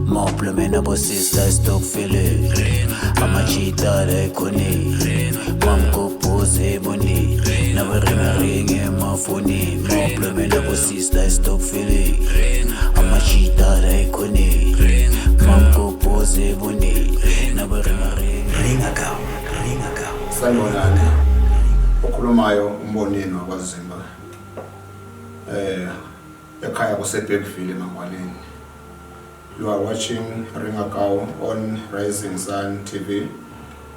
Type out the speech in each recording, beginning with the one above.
Moplemena bo sister stock feeling amachita de koni mamko pose boni na ring emafoni moplemena bo sister stock feeling amachita de koni mamko pose boni na Ringakau sanibonani okhulumayo umbonini wakwaZimba ekhaya kuseBergville eMangwaleni. You are watching Ringakau on Rising Sun TV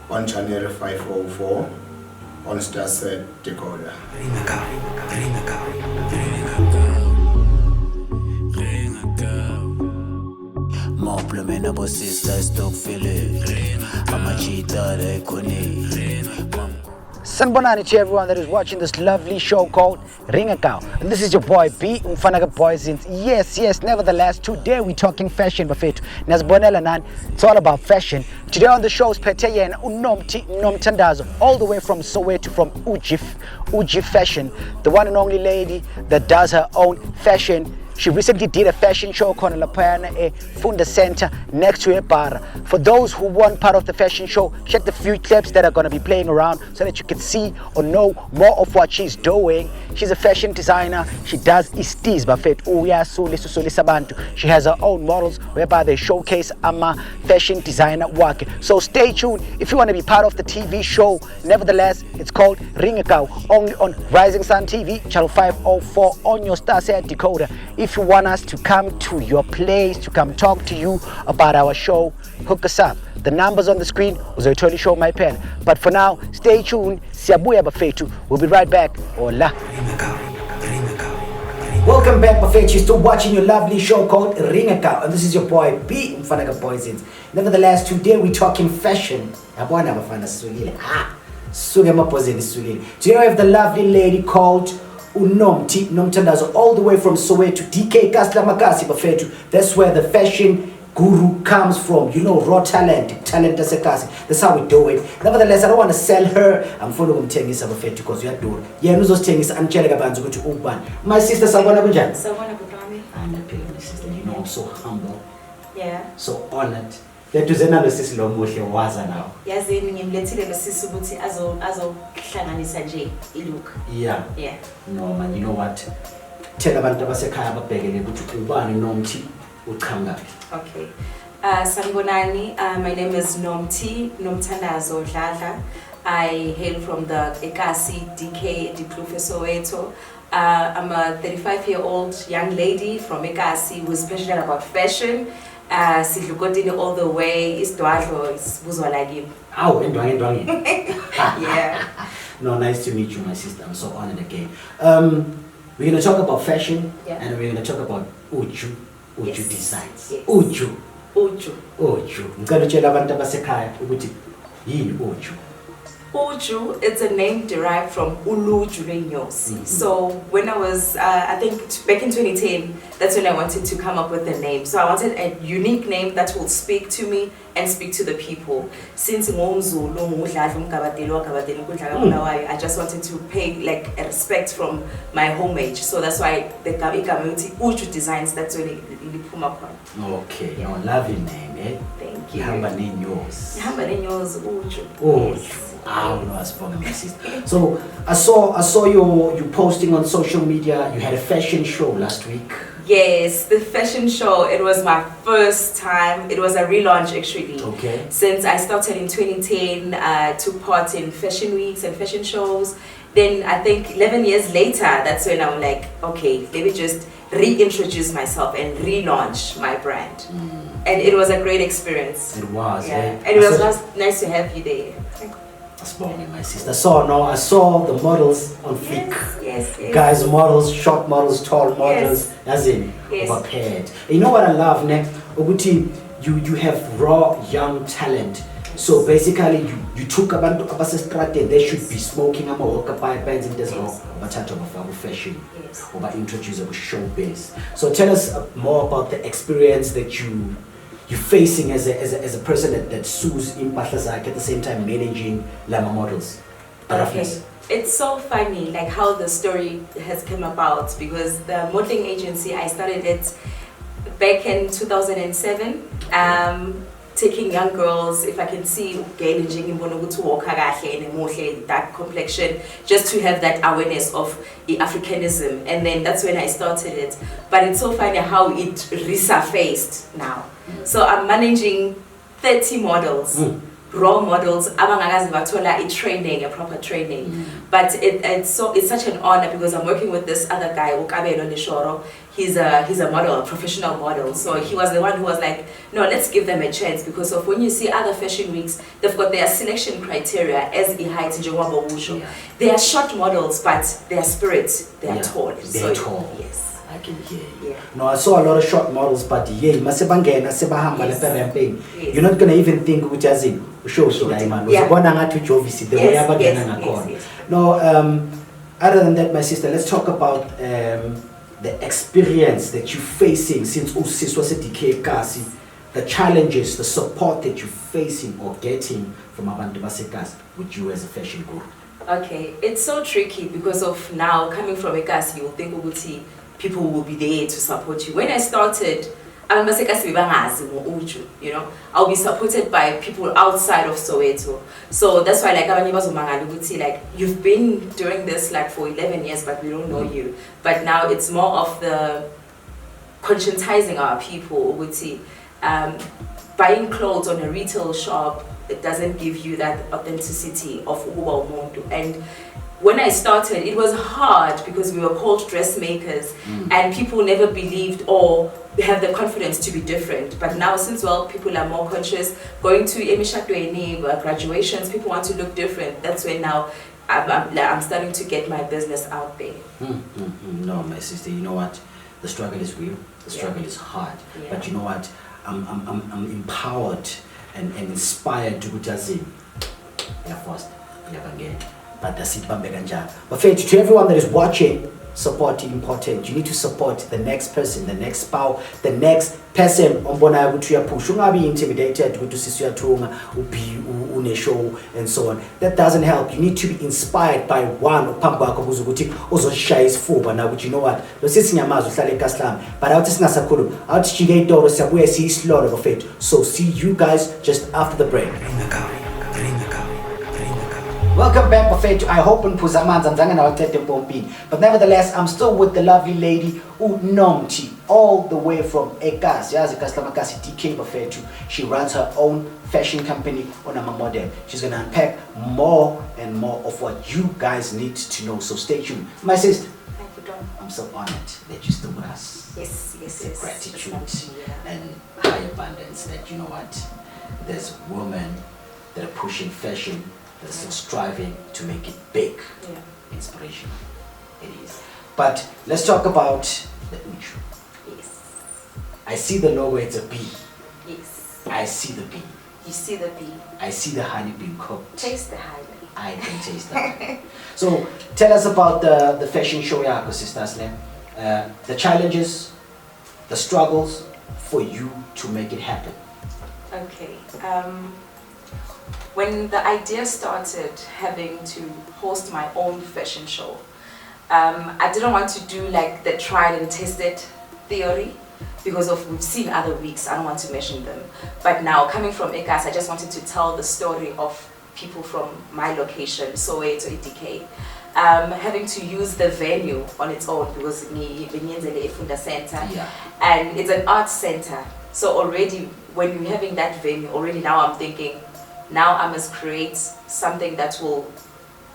on channel 504 on Starsat decoder. Ringakau moplemena bo sister stock feeling amachita de koni. Sanbonani to everyone that is watching this lovely show called Ringakau. And this is your boy B, Umfanaga Poisons. Yes, nevertheless, today we're talking fashion, Bafetu. Nazbonela Nan, it's all about fashion. Today on the show is Peteye and Nomtandazo, all the way from Soweto, from Uji Fashion, the one and only lady that does her own fashion. She recently did a fashion show called Lapayana Funda Center next to a bar. For those who want part of the fashion show, check the few clips that are going to be playing around so that you can see or know more of what she's doing. She's a fashion designer. She does istis bafet sabantu. She has her own models whereby they showcase ama fashion designer work. So stay tuned if you want to be part of the TV show. Nevertheless, it's called Ringakau, only on Rising Sun TV, channel 504 on your Starsat decoder. If you want us to come to your place, to come talk to you about our show, hook us up. The numbers on the screen was a totally show my pen. But for now, stay tuned. Siabuya Bafetu. We'll be right back. Hola. Welcome back, Bafetu. You're still watching your lovely show called Ringakau. And this is your boy B, Umfanaga Poisons. Nevertheless, today we're talking fashion. Today we have the lovely lady called Nomtandazo, all the way from Soweto, DK Kasla Makasi Bafetu. That's where the fashion guru comes from. You know, raw talent asekasi. That's how we do it. Nevertheless, I don't want to sell her. I'm following Tengisa Bafetu because you are doing. Yeah, Nuzos Tengisa and Chelega Banzu to Uban. My sister Sabwana Bunjan. Sabwana Butami. I'm happy, my sister. You know, I'm so humble. Yeah. So honored. That was another sister Lomuhle waza now. Yazini ngimlethile besisi ukuthi azohlanganisa nje ilook. Yeah. Yeah. No man, you know what? Tell abantu abasekhaya ababhekele ukuthi ubani Nomthi uqhamuka. Okay. Sanibonani, my name is Nomtandazo Dladhla. I hail from the Ekasi DK Diklufe Soweto. I'm a 35-year-old young lady from Ekasi who's passionate about fashion. Sidlukotini all the way, is Dladhla, is Buzwalagi. Ow, Ndwangi. Yeah. No, nice to meet you, my sister. I'm so honored again. We're going to talk about fashion, yeah. And we're going to talk about Uju yes. designs. Yes. Uju. Uju. Uju, it's a name derived from Uluju Renyosi. So when I was, I think back in 2010, that's when I wanted to come up with a name. So I wanted a unique name that will speak to me and speak to the people. Since I just wanted to pay like a respect from my homage. So that's why the community Uju Designs, that's when it come up on. Okay, yeah. No, lovely name, eh? Thank you. Uju. Yes. So I saw you posting on social media. You had a fashion show last week. Yes, the fashion show. It was my first time. It was a relaunch actually. Okay. Since I started in 2010, took part in fashion weeks and fashion shows. Then I think 11 years later, that's when I'm like, okay, let me just reintroduce myself and relaunch my brand. And it was a great experience. It was. Yeah. Eh? And it was nice to have you there. That's morning, my sister. I saw the models on fleek. Yes. Guys, models, short models, tall models. Yes. That's it. Yes. Prepared. You know what I love, ne? Uguti, you have raw young talent. So basically, you took abantu abasestrate. They should be smoking ama okapaya bands in this raw. Batata of fashion. Yes. Or introduce a showbiz. So tell us more about the experience that you're facing as a person that sues in Patlazak at the same time managing Lama models. roughness? It's so funny, like how the story has come about, because the modeling agency, I started it back in 2007, taking young girls, if I can see that complexion, just to have that awareness of Africanism, and then that's when I started it. But it's so funny how it resurfaced now. So I'm managing 30 models. Raw models, a training, a proper training. But it's such an honor, because I'm working with this other guy, he's a model, a professional model. So he was the one who was like, no, let's give them a chance, because of when you see other fashion weeks, they've got their selection criteria as the height. They are short models, but their spirits, they are tall. They're tall. Yes. I can hear you. Yeah. No, I saw a lot of short models, but yeah, you're not gonna even think which as in show the way No, other than that, my sister, let's talk about the experience that you're facing since Usis was a DK Kasi, the challenges, the support that you're facing or getting from Abantu Basekas with you as a fashion guru. Okay, it's so tricky, because of now coming from Ekasi, you will think people will be there to support you. When I started, I'll be supported by people outside of Soweto. So that's why like you've been doing this like for 11 years, but we don't know you. But now it's more of the conscientizing our people. Buying clothes on a retail shop, it doesn't give you that authenticity of Uba Umuntu. And when I started, it was hard, because we were called dressmakers, and people never believed or have the confidence to be different. But now, since people are more conscious, going to graduations, people want to look different. That's when now I'm starting to get my business out there. No, my sister, you know what? The struggle is real. The struggle is hard. Yeah. But you know what? I'm empowered and inspired to just say, yeah, first, yeah, again. But that's it, but to everyone that is watching, support is important. You need to support the next person, the next spouse, the next person. Push. Be intimidated to see your show and so on. That doesn't help. You need to be inspired by one. Which you know what? But so see you guys just after the break. Welcome back, Buffet. I hope in but nevertheless, I'm still with the lovely lady Nomti, all the way from Ekas. DK Buffet. She runs her own fashion company on a model. She's gonna unpack more and more of what you guys need to know. So stay tuned. My sister, Thank you, Don. I'm so honored that you're still with us. Yes. Gratitude and high abundance that you know what, there's women that are pushing fashion, that are still striving to make it big. Yeah. Inspirational. It is. But let's talk about the Uchu. Yes. I see the logo, it's a bee. Yes. I see the bee. You see the bee. I see the honey being cooked. Taste the honey. I can taste that. So tell us about the fashion show, sisters. The challenges, the struggles for you to make it happen. Okay. When the idea started having to host my own fashion show, I didn't want to do like the tried and tested theory, because we've seen other weeks. I don't want to mention them. But now coming from Ekas, I just wanted to tell the story of people from my location, Soweto, EDK. Having to use the venue on its own, because Ifunda Center, and it's an art center. So already when we're having that venue, already now I'm thinking, now I must create something that will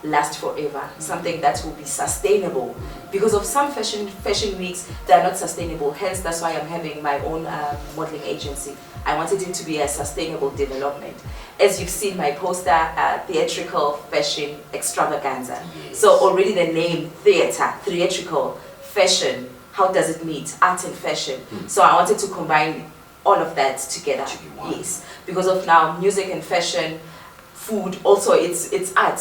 last forever, something that will be sustainable. Because of some fashion weeks, they are not sustainable. Hence, that's why I'm having my own modeling agency. I wanted it to be a sustainable development. As you've seen my poster, theatrical fashion extravaganza. Yes. So already the name theatrical, fashion, how does it meet? Art and fashion. So I wanted to combine all of that together. Yes. Because of now music and fashion, food, also it's art.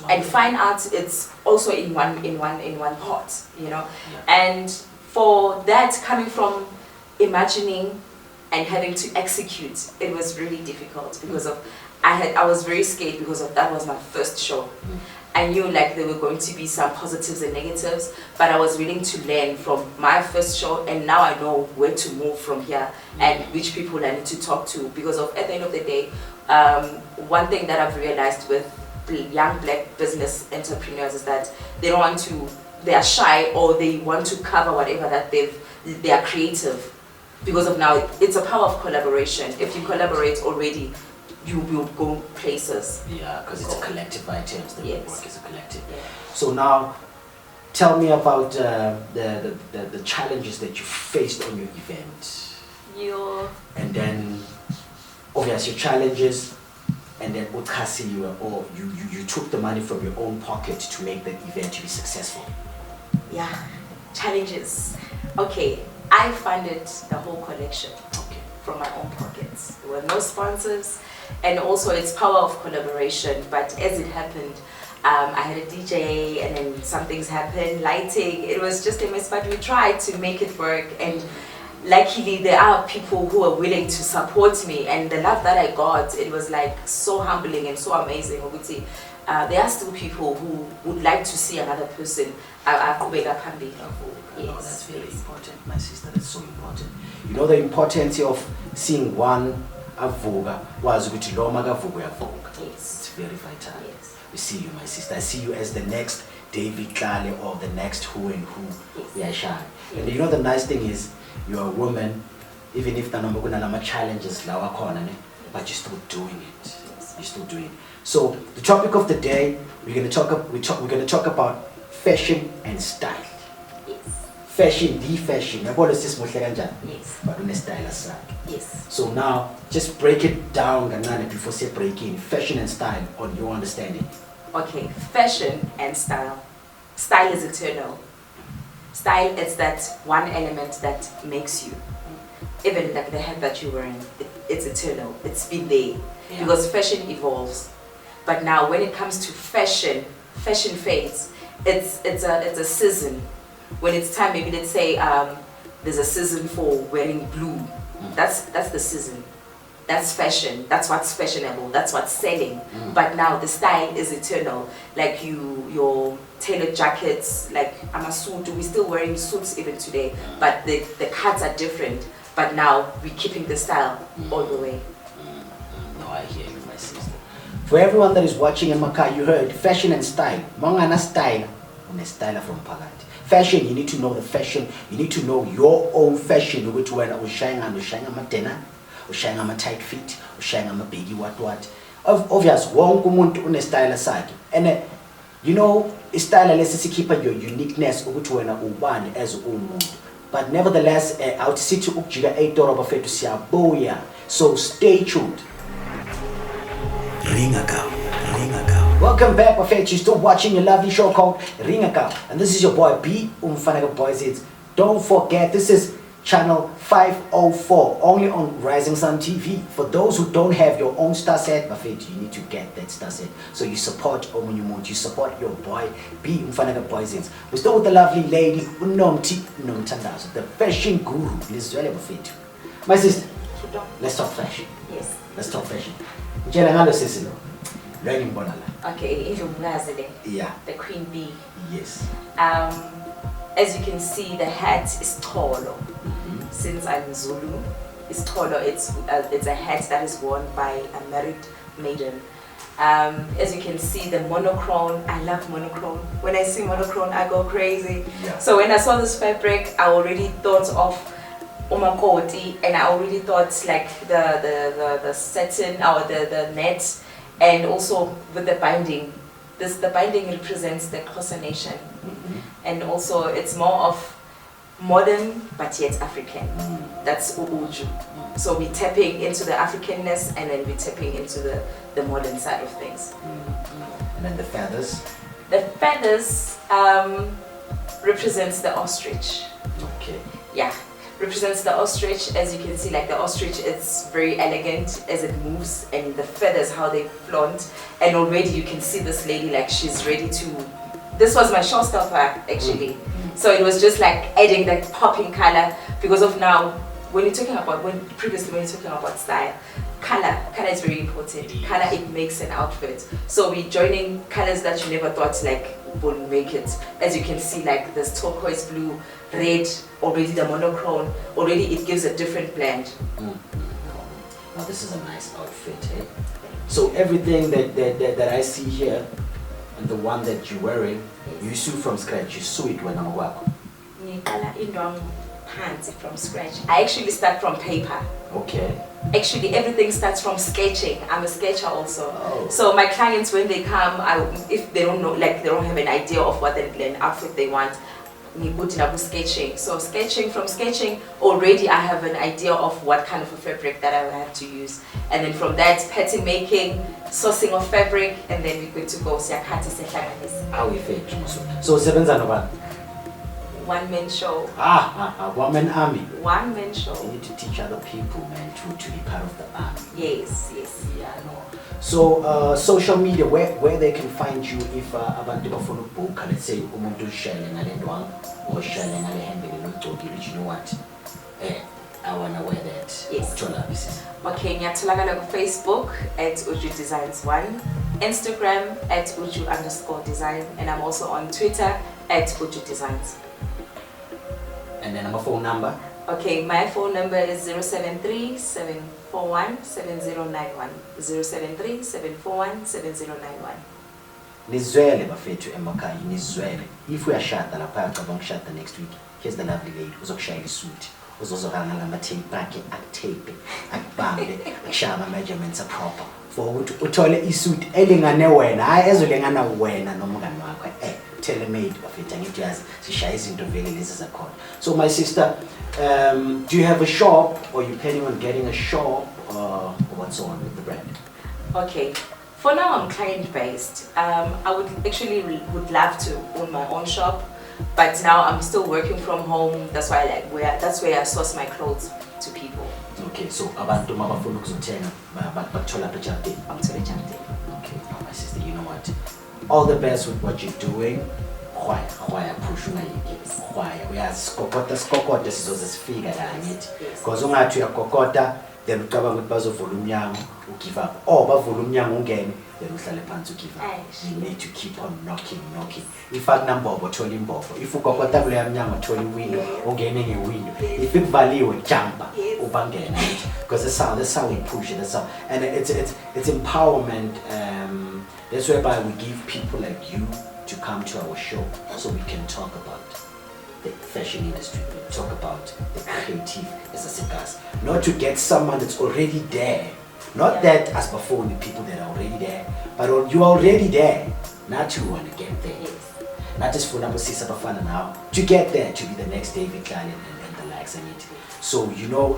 And fine art, it's also in one pot, you know. And for that, coming from imagining and having to execute, it was really difficult, because of I was very scared, because of that was my first show. I knew like there were going to be some positives and negatives, but I was willing to learn from my first show, and now I know where to move from here and which people I need to talk to, because at the end of the day, one thing that I've realized with young black business entrepreneurs is that they are shy, or they want to cover whatever that they are creative, because of now it's a power of collaboration. If you collaborate already, you will go places. Yeah, because it's a collective item. The Yes. work is a collective. Yeah. So now, tell me about the challenges that you faced on your event, and then obviously your challenges, and then you took the money from your own pocket to make that event to be successful. Yeah, challenges. Okay, I funded the whole collection from my own pockets. There were no sponsors, and also it's power of collaboration. But as it happened, I had a DJ, and then some things happened, lighting. It was just a mess, but we tried to make it work. And luckily, there are people who are willing to support me, and the love that I got, it was like so humbling and so amazing. There are still people who would like to see another person. No, that's very important, my sister. That's so important. You know the importance of seeing one avuga was ukuthi lo makavuga uyavuga. Yes. It's very vital. Yes. We see you, my sister. I see you as the next David Dladhla or the next who and who. Yes. Yeah, and you know the nice thing is you're a woman, even if the number challenges but you're still doing it. Yes. You're still doing it. So the topic of the day, we're going to talk about fashion and style. Yes. Fashion, the fashion. Yes. But on a style aside. Yes. So now, just break it down, Ganane, before say breaking fashion and style on your understanding. Okay, fashion and style. Style is eternal. Style is that one element that makes you. Even like the hat that you're wearing, it's eternal. It's been there. Yeah. Because fashion evolves. But now when it comes to fashion, fashion fades. It's a season. When it's time, maybe let's say there's a season for wearing blue. That's the season. That's fashion. That's what's fashionable. That's what's selling. But now the style is eternal. Like your tailored jackets, like I'm a suit. We're still wearing suits even today, but the cuts are different. But now we're keeping the style all the way. No, I hear you, my sister. For everyone that is watching in Maka, you heard fashion and style. Mangana style, une style from Pagati. Fashion, you need to know the fashion. You need to know your own fashion. Which one ushaying ama dena, ushaying ama tight fit, ushaying ama biggie what. Obvious, wonke umuntu une style sakhe. And you know, style lets keep your uniqueness ukuthi wena ubani as umuntu. But nevertheless, out sit to ukjiga 8 bafethu siyabuya. So stay tuned. Ringakau. Welcome back, Buffet. You're still watching your lovely show called Ringakau. And this is your boy B, Umfanaga Boys. Don't forget, this is channel 504, only on Rising Sun TV. For those who don't have your own Starsat, Buffet, you need to get that Starsat. So you support Omunyumont, you support your boy B, Umfanaga Boys. We're still with the lovely lady, Nomtandazo, the fashion guru. Buffet. My sister, let's talk fashion. Yes. Let's talk fashion. Okay, yeah. The queen bee. Yes. As you can see, the hat is tolo. Since I'm Zulu, it's tolo. It's a hat that is worn by a married maiden. As you can see, the monochrome. I love monochrome. When I see monochrome, I go crazy. Yeah. So when I saw this fabric, I already thought of umakoti, and I already thought like the satin or the net. And also with the binding, the binding represents the Xhosa nation, and also it's more of modern but yet African. That's Uju. So we're tapping into the Africanness, and then we're tapping into the modern side of things. And then the feathers? The feathers represents the ostrich. Okay. Yeah. Represents the ostrich. As you can see, like the ostrich, it's very elegant as it moves, and the feathers, how they flaunt. And already you can see this lady, like she's ready to. This was my showstopper actually. So it was just like adding that popping color, because of now when you're talking about previously when you're talking about style, Color is very important. Color, it makes an outfit. So we're joining colors that you never thought like will make it. As you can see, like this turquoise blue, red, already the monochrome, already it gives a different blend. Now this is a nice outfit, eh? So everything that I see here, and the one that you're wearing, you sew from scratch. You sew it when I'm working. From scratch. I actually start from paper. Okay. Actually, everything starts from sketching. I'm a sketcher also. Oh. So my clients, when they come, if they don't know, like they don't have an idea of what an outfit they want, we put in sketching. So from sketching, already I have an idea of what kind of a fabric that I will have to use. And then from that, pattern making, sourcing of fabric, and then we're good to go. How we fake. So sevenza no one-man show. One-man army. One-man show. You need to teach other people, man, to be part of the army. Yes. Yeah, I know. So, social media, where they can find you if abantu bafuna ukubhuka, let's say umuntu ushayele ngale ndwangu or ushayele ngale hembe lelogqokile, you know what? I wanna wear that. Yes. Okay, ngiyatholakala ku Facebook at ujudesigns1, Instagram at uju_design, and I'm also on Twitter at ujudesigns. And then my phone number? Okay, my phone number is 073-741-7091. 073-741-7091. Nizwele bafethu emakhaya, nizwele. If we are shut the next week, here's the lovely lady uzokushayela isuit. Uzozokana ngama-tape akhe, akutape, akubambe, akushaya ama-measurements proper. For ukuthi uthole isuit elingane wena, hayi ezolingana wena nomngani wakho. Tailor-made bafethu, angithi yazi sishaya izinto vele lezi zakhona. So my sister, do you have a shop, or you planning on getting a shop, or what's on with the brand? Okay, for now I'm client based. I would love to own my own shop, but now I'm still working from home. That's why that's where I source my clothes to people. Okay, so abantu mabafuna ukuzothenga bathola apha eJardini. Okay, now my sister, you know what? All the best with what you're doing. Khwaya push ungayiki. Khwaya uyazi sikokota sizoze sifika la ngithi. Because ungathi uyakokota then ucabanga ukuthi bazovula umnyango ugive up. Oh, bavula umnyango ungene then uhlale phansi ugive up. You need to keep on knocking. If akunambobo thola imbobo. If ukokota kule mnyango thola iwindow ungene ngewindow. If ikuvaliwe jumpa ubangena. Because that's how we push it. That's how, and it's empowerment. That's whereby we give people like you to come to our show so we can talk about the fashion industry, talk about the creative as not to get someone that's already there, not that as before the people that are already there, but you're already there, not you want to get there, not just for number six bafana now, to get there, to be the next David Klein and the likes of it. So you know,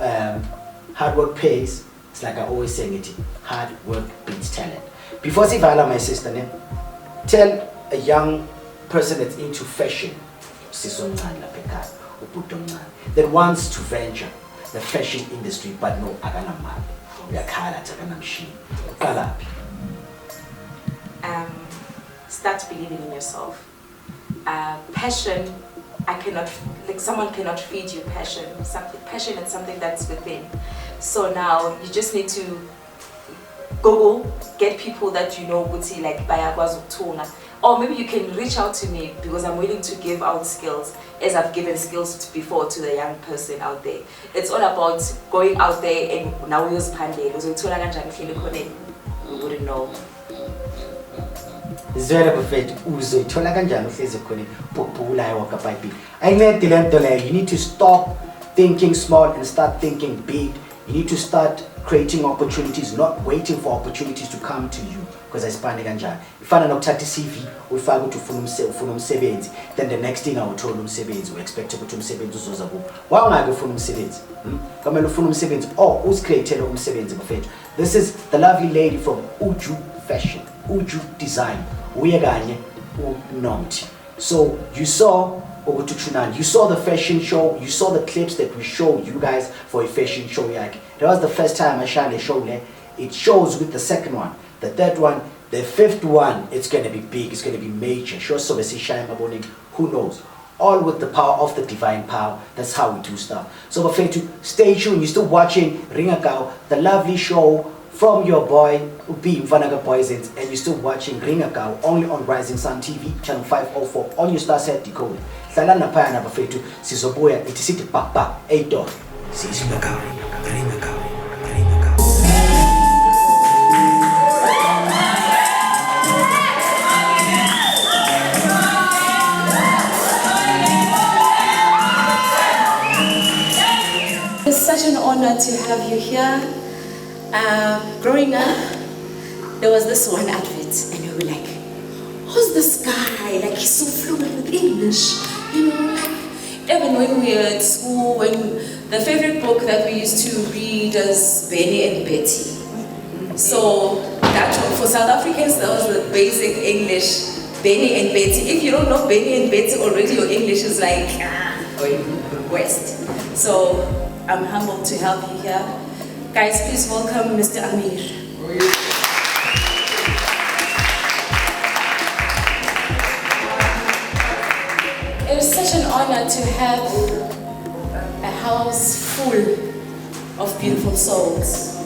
hard work pays. It's like I always say it, hard work beats talent. Before Sivala, my sister, tell a young person that's into fashion, that wants to venture the fashion industry, but no, start believing in yourself. Passion, someone cannot feed you passion. Passion is something that's within. So now you just need to Google, get people that you know would see like bayakwazi ukuthunga, or maybe you can reach out to me because I'm willing to give out skills as I've given skills before to the young person out there. It's all about going out there and now we wouldn't know. You need to stop thinking small and start thinking big. You need to start creating opportunities, not waiting for opportunities to come to you. Because I span kanjani. If I don't take CV, we find to ufuna umsebenzi, then the next thing I will tell umsebenzi, we expect to umsebenzi uzoza kubo. Why ungabe ufuna umsebenzi? Kamele ufuna umsebenzi or uzicreate umsebenzi bafethu. This is the lovely lady from Uju Fashion, Uju Design. Uye kanye uNomthi. So you saw the fashion show, you saw the clips that we showed you guys for a fashion show. That was the first time I shot a show there. It shows with the second one, the third one, the fifth one, it's going to be big, it's going to be major. Show so who knows? All with the power of the divine power. That's how we do stuff. So to stay tuned, you're still watching Ringakau, the lovely show from your boy, Ubi Mfanaga Poisons, and you're still watching Ringakau only on Rising Sun TV, channel 504 on your Starsat decoder. Salana Payana Bafetu, Sisoboya, it is it Papa, 8 door. Ringakau, Ringakau, Ringakau. It's such an honor to have you here. Growing up, there was this one advert, and we were like, who's this guy? Like, he's so fluent with English. You know, like, even when we were at school, when the favorite book that we used to read is Benny and Betty. So, that for South Africans, that was the basic English, Benny and Betty. If you don't know Benny and Betty already, your English is like, West. So, I'm humbled to have you here. Guys, please welcome Mr. Amir. It is such an honor to have a house full of beautiful souls.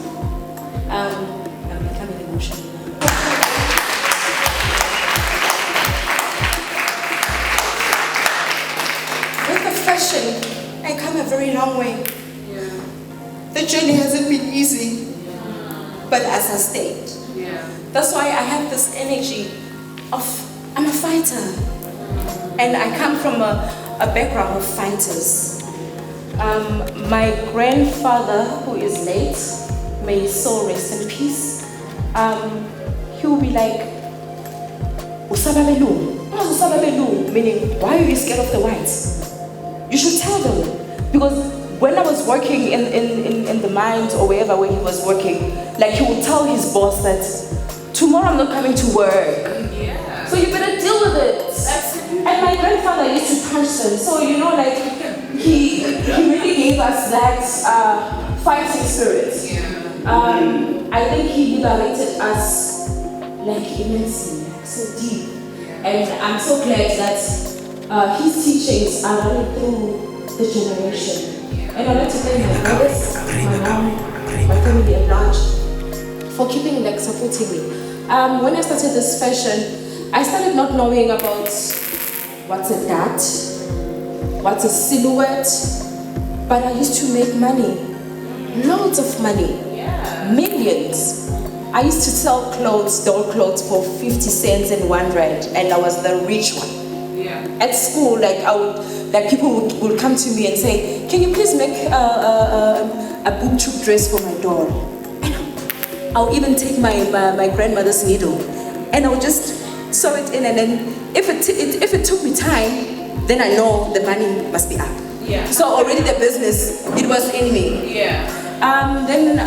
I'm becoming emotional now. With the fashion, I come a very long way. The journey hasn't been easy, but as I stayed. That's why I have this energy of, I'm a fighter. And I come from a background of fighters. My grandfather, who is late, may his soul rest in peace, he will be like, Usababelu, meaning, why are you scared of the whites? You should tell them, because when I was working in the mines or wherever where he was working, like he would tell his boss that tomorrow I'm not coming to work. Yeah. So you better deal with it. Absolutely. And my grandfather used to punch them. So you know, like he really gave us that fighting spirit. Yeah. I think he liberated us like immensely, like so deep. Yeah. And I'm so glad that his teachings are running through the generation. And I'd like to thank my brothers, my mom, my family at large for keeping, like, supporting me. When I started this fashion, I started not knowing about what's a dot, what's a silhouette, but I used to make money, loads of money, millions. I used to sell clothes, doll clothes for 50 cents and 1 rand, and I was the rich one. At school, like people would come to me and say, can you please make a boob tube dress for my doll? And I'll even take my grandmother's needle and I'll just sew it in, and then if it took me time, then I know the money must be up. Yeah. So already the business, it was in me. Yeah. Then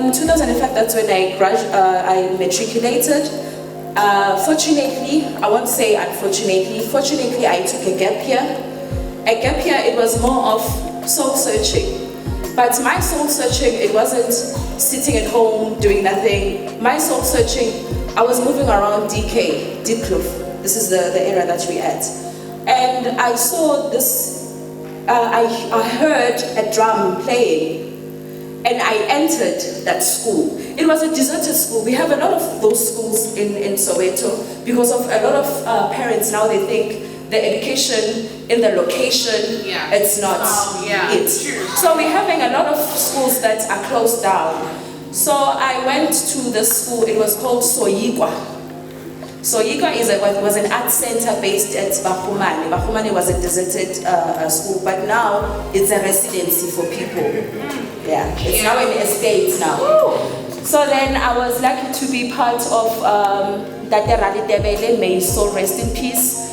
in 2005, that's when I matriculated. Fortunately, I won't say unfortunately, fortunately I took a gap year. A gap year, it was more of soul searching. But my soul searching, it wasn't sitting at home doing nothing. My soul searching, I was moving around DK, Deep Kloof. This is the area that we're at. And I saw this, I heard a drum playing. And I entered that school. It was a deserted school. We have a lot of those schools in Soweto because of a lot of parents now, they think the education in the location, it's not it. So we're having a lot of schools that are closed down. So I went to the school, it was called Soyigwa. Soyigwa was an art center based at Bahumane. Bahumane was a deserted school, but now it's a residency for people. Yeah, it's now an estate now. So then I was lucky to be part of Dladhla, may his soul rest in peace.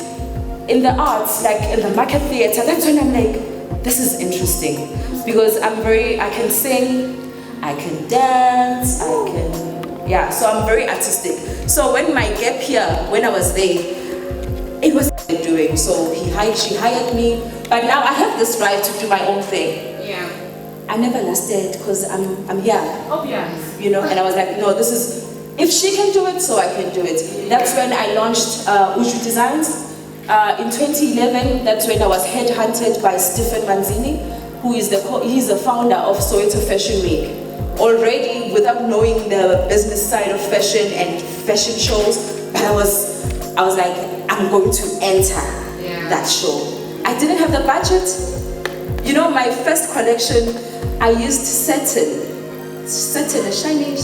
In the arts, like in the market theater, that's when I'm like, this is interesting. Because I can sing, I can dance, so I'm very artistic. So when my gap year, when I was there, it was doing. So she hired me, but now I have this right to do my own thing. Yeah. I never lasted because I'm here. Oh yeah. You know, and I was like, no, this is, if she can do it, so I can do it. That's when I launched Uju Designs. In 2011, that's when I was headhunted by Stephen Manzini, who is he's the founder of Soweto Fashion Week. already without knowing the business side of fashion and fashion shows, but I was like, I'm going to enter that show. I didn't have the budget. You know, my first collection, I used satin, a shiny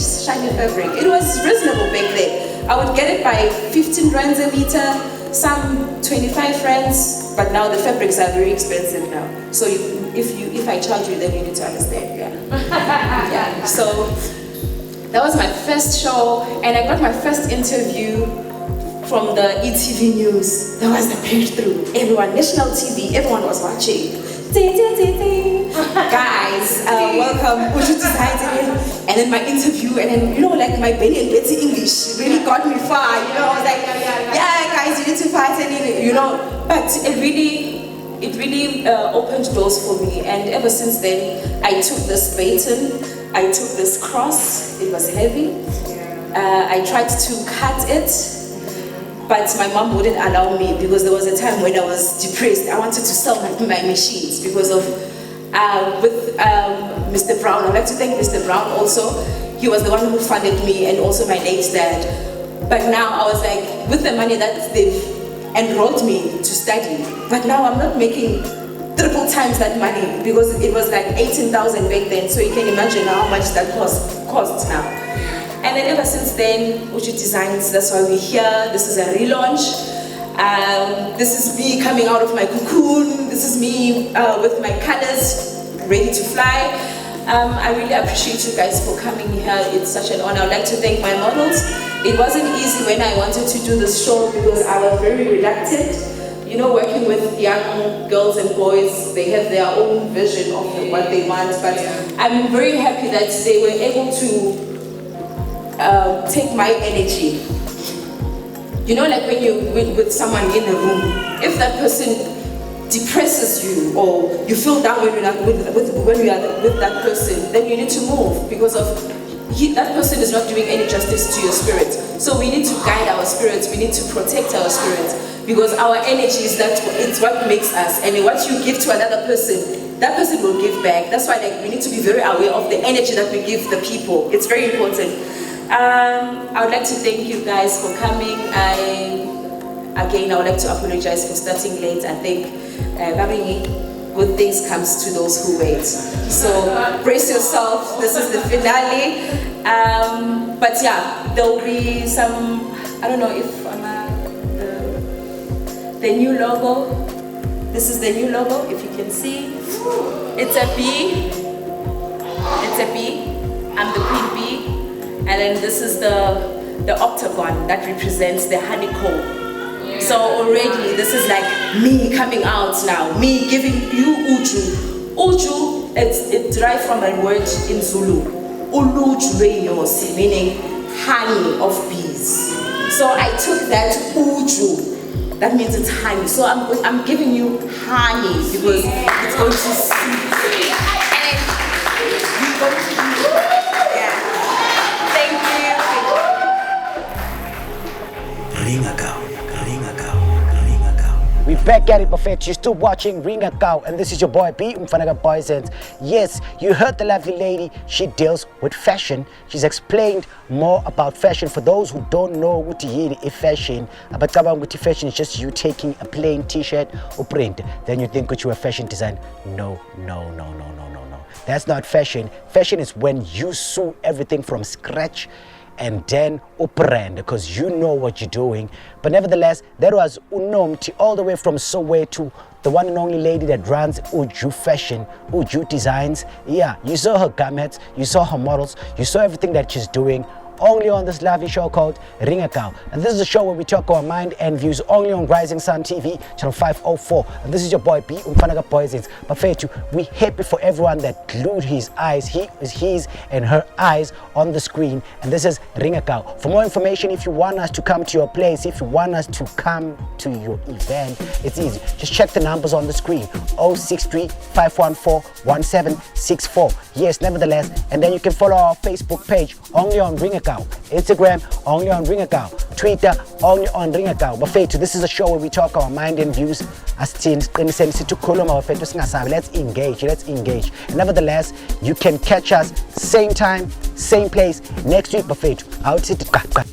fabric. It was reasonable back then. I would get it by 15 rands a meter, some 25 rands, but now the fabrics are very expensive now. So if I charge you, then you need to understand, yeah. So that was my first show, and I got my first interview from the ETV News. That was the breakthrough. Everyone, national TV, everyone was watching. Guys, welcome. And then my interview, and then, you know, like my Benny and Betty English really got me far. You know, I was like, yeah, guys, you need to fight, and you know. But it really opened doors for me. And ever since then, I took this baton, I took this cross. It was heavy. I tried to cut it, but my mom wouldn't allow me, because there was a time when I was depressed. I wanted to sell my machines because of with Mr. Brown. I'd like to thank Mr. Brown also. He was the one who funded me, and also my late dad. But now I was like, with the money that they've enrolled me to study, but now I'm not making triple times that money, because it was like 18,000 back then. So you can imagine how much that costs now. And then ever since then, Uju Designs, that's why we're here. This is a relaunch. This is me coming out of my cocoon. This is me with my colors ready to fly. I really appreciate you guys for coming here. It's such an honor. I'd like to thank my models. It wasn't easy when I wanted to do this show, because I was very reluctant. You know, working with young girls and boys, they have their own vision of what they want. But I'm very happy that they were able to take my energy. You know, like when you're with someone in a room, if that person depresses you, or you feel down when you are with that person, then you need to move, because of that person is not doing any justice to your spirit. So we need to guide our spirits, we need to protect our spirits, because our energy is it's what makes us, and what you give to another person, that person will give back. That's why, like, we need to be very aware of the energy that we give the people. It's very important. I would like to thank you guys for coming. Again, I would like to apologize for starting late. I think good things comes to those who wait. So brace yourself. This is the finale. But yeah, there will be some. I don't know if the new logo. This is the new logo. If you can see, it's a bee. It's a bee. I'm the queen bee. And then this is the octagon that represents the honeycomb. Yeah. So already this is like me coming out now, me giving you Uju. Uju, it derived from a word in Zulu. Uluju renyosi, meaning honey of bees. So I took that Uju, that means it's honey. So I'm giving you honey, because it's going to see. And you're going to Ringakau. We back at it, Buffet. You're still watching Ringakau, and this is your boy B Umfanaga Boys. And yes, you heard the lovely lady. She deals with fashion. She's explained more about fashion. For those who don't know what is fashion, but fashion is just you taking a plain t-shirt or print, then you think that you're a fashion designer. No. That's not fashion. Fashion is when you sew everything from scratch and then brand, because you know what you're doing. But nevertheless, that was Unomti, all the way from Soweto, the one and only lady that runs Uju Fashion, Uju Designs. Yeah, you saw her garments, you saw her models, you saw everything that she's doing, only on this lovely show called Ringakau. And this is a show where we talk our mind and views, only on Rising Sun TV, channel 504. And this is your boy B Umfanaga Poisons. But Fetu, we happy for everyone that glued his and her eyes on the screen. And this is Ringakau. For more information, if you want us to come to your place, if you want us to come to your event, it's easy. Just check the numbers on the screen. 063 514 1764. Yes, nevertheless. And then you can follow our Facebook page, only on Ringakau. Ringakau. Instagram, only on Ringakau. Twitter, only on Ringakau. Bafethu, this is a show where we talk our mind and views. Let's engage. Nevertheless, you can catch us same time, same place next week. Bafethu, out sit Ringakau.